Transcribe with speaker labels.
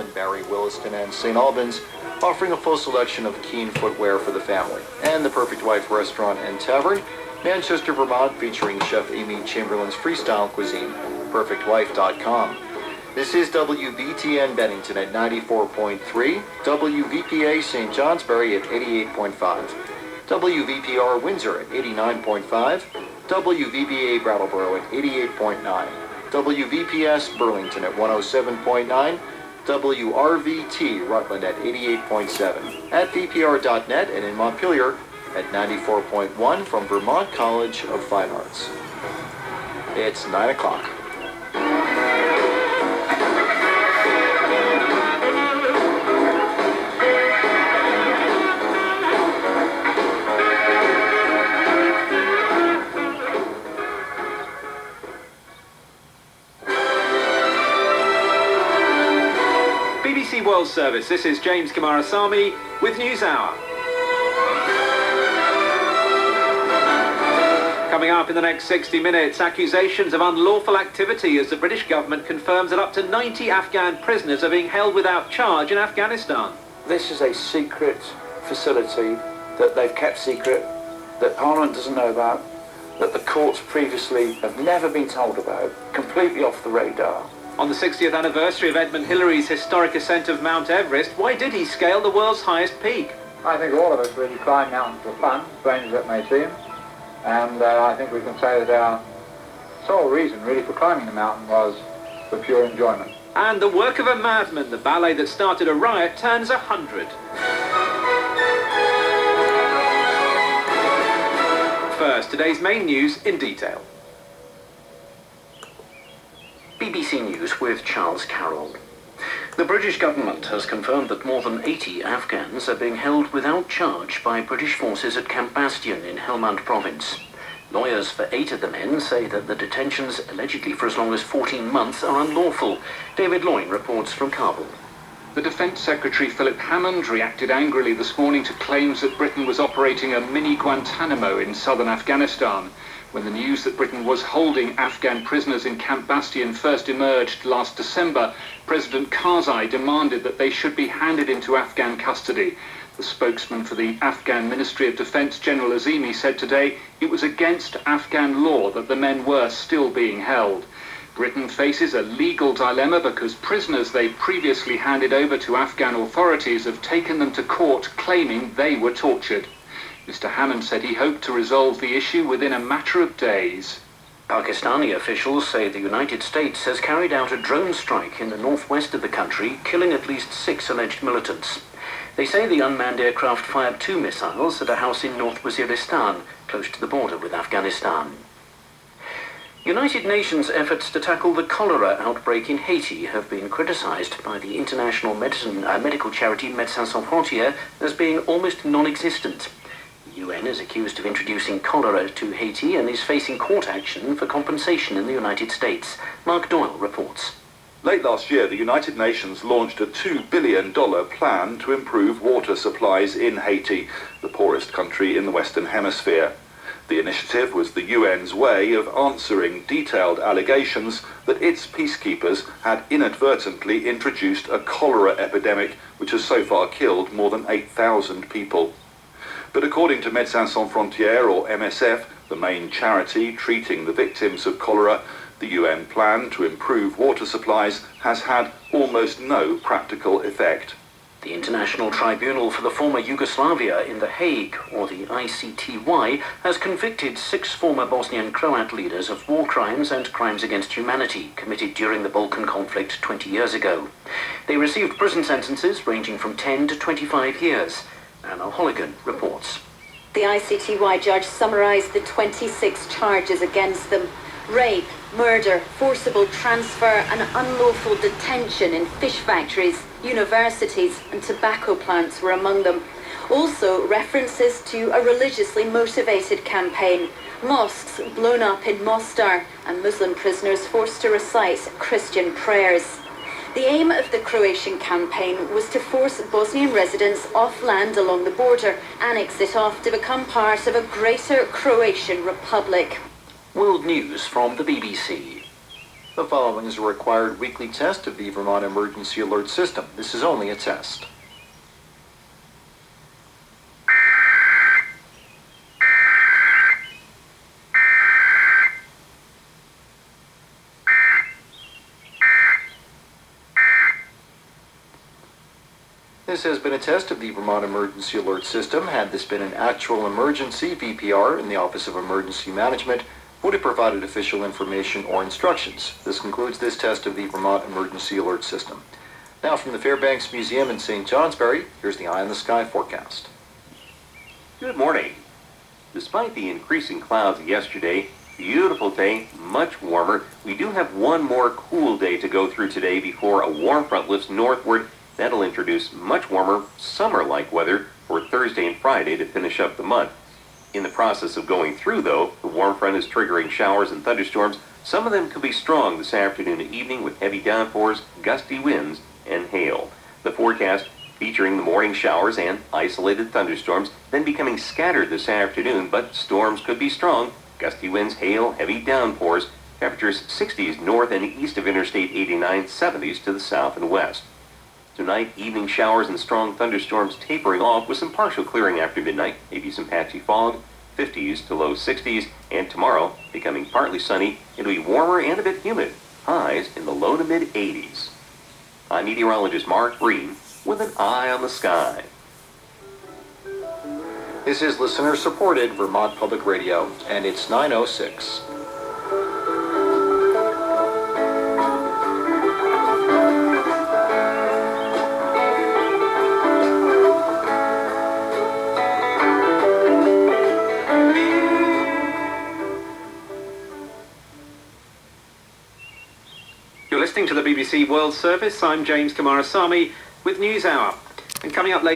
Speaker 1: Holland, Barrie, Williston, and St. Albans, offering a full selection of keen footwear for the family. And the Perfect Wife Restaurant and Tavern, Manchester, Vermont, featuring Chef Amy Chamberlain's freestyle cuisine. PerfectWife.com. This is WBTN Bennington at 94.3, WVPA St. Johnsbury at 88.5, WVPR Windsor at 89.5, WVBA Brattleboro at 88.9, WVPS Burlington at 107.9, WRVT Rutland at 88.7, at VPR.net and in Montpelier at 94.1 from Vermont College of Fine Arts. It's 9 o'clock.
Speaker 2: BBC World Service, this is James Kamarasamy with NewsHour. Coming up in the next 60 minutes, accusations of unlawful activity as the British government confirms that up to 90 Afghan prisoners are being held without charge in Afghanistan.
Speaker 3: This is a secret facility that they've kept secret, that Parliament doesn't know about, that the courts previously have never been told about, completely off the radar.
Speaker 2: On the 60th anniversary of Edmund Hillary's historic ascent of Mount Everest, why did he scale the world's highest peak?
Speaker 4: I think all of us really climb mountains for fun, strange as it may seem. And I think we can say that our sole reason really for climbing the mountain was for pure enjoyment.
Speaker 2: And the work of a madman, the ballet that started a riot turns 100. First, today's main news in detail.
Speaker 5: BBC News with Charles Carroll. The British government has confirmed that more than 80 Afghans are being held without charge by British forces at Camp Bastion in Helmand province. Lawyers for 8 of the men say that the detentions, allegedly for as long as 14 months, are unlawful. David Loyne reports from Kabul.
Speaker 6: The Defence Secretary Philip Hammond reacted angrily this morning to claims that Britain was operating a mini Guantanamo in southern Afghanistan. When the news that Britain was holding Afghan prisoners in Camp Bastion first emerged last December, President Karzai demanded that they should be handed into Afghan custody. The spokesman for the Afghan Ministry of Defence, General Azimi, said today it was against Afghan law that the men were still being held. Britain faces a legal dilemma because prisoners they previously handed over to Afghan authorities have taken them to court claiming they were tortured. Mr. Hammond said he hoped to resolve the issue within a matter of days.
Speaker 5: Pakistani officials say the United States has carried out a drone strike in the northwest of the country, killing at least 6 alleged militants. They say the unmanned aircraft fired 2 missiles at a house in North Waziristan, close to the border with Afghanistan. United Nations efforts to tackle the cholera outbreak in Haiti have been criticized by the international medical charity Médecins Sans Frontières as being almost non-existent. The UN is accused of introducing cholera to Haiti and is facing court action for compensation in the United States. Mark Doyle reports.
Speaker 7: Late last year, the United Nations launched a $2 billion plan to improve water supplies in Haiti, the poorest country in the Western Hemisphere. The initiative was the UN's way of answering detailed allegations that its peacekeepers had inadvertently introduced a cholera epidemic which has so far killed more than 8,000 people. But according to Médecins Sans Frontières, or MSF, the main charity treating the victims of cholera, the UN plan to improve water supplies has had almost no practical effect.
Speaker 5: The International Tribunal for the Former Yugoslavia in The Hague, or the ICTY, has convicted 6 former Bosnian Croat leaders of war crimes and crimes against humanity committed during the Balkan conflict 20 years ago. They received prison sentences ranging from 10 to 25 years. Anna Holligan reports.
Speaker 8: The ICTY judge summarised the 26 charges against them. Rape, murder, forcible transfer and unlawful detention in fish factories, universities and tobacco plants were among them. Also references to a religiously motivated campaign, mosques blown up in Mostar and Muslim prisoners forced to recite Christian prayers. The aim of the Croatian campaign was to force Bosnian residents off land along the border, annex it off to become part of a greater Croatian republic.
Speaker 5: World News from the BBC.
Speaker 1: The following is a required weekly test of the Vermont Emergency Alert System. This is only a test. This has been a test of the Vermont Emergency Alert System. Had this been an actual emergency, VPR in the Office of Emergency Management would have provided official information or instructions. This concludes this test of the Vermont Emergency Alert System. Now from the Fairbanks Museum in St. Johnsbury, here's the Eye in the Sky forecast.
Speaker 9: Good morning. Despite the increasing clouds yesterday, beautiful day, much warmer. We do have one more cool day to go through today before a warm front lifts northward. That'll introduce much warmer, summer-like weather for Thursday and Friday to finish up the month. In the process of going through, though, the warm front is triggering showers and thunderstorms. Some of them could be strong this afternoon and evening with heavy downpours, gusty winds, and hail. The forecast featuring the morning showers and isolated thunderstorms, then becoming scattered this afternoon, but storms could be strong. Gusty winds, hail, heavy downpours. Temperatures 60s north and east of Interstate 89, 70s to the south and west. Tonight, evening showers and strong thunderstorms tapering off with some partial clearing after midnight, maybe some patchy fog, 50s to low 60s, and tomorrow, becoming partly sunny, it'll be warmer and a bit humid, highs in the low to mid 80s. I'm meteorologist Mark Green with an eye on the sky.
Speaker 1: This is listener-supported Vermont Public Radio, and it's 9:06.
Speaker 2: You're listening to the BBC World Service. I'm James Kamarasamy with News Hour. And coming up later,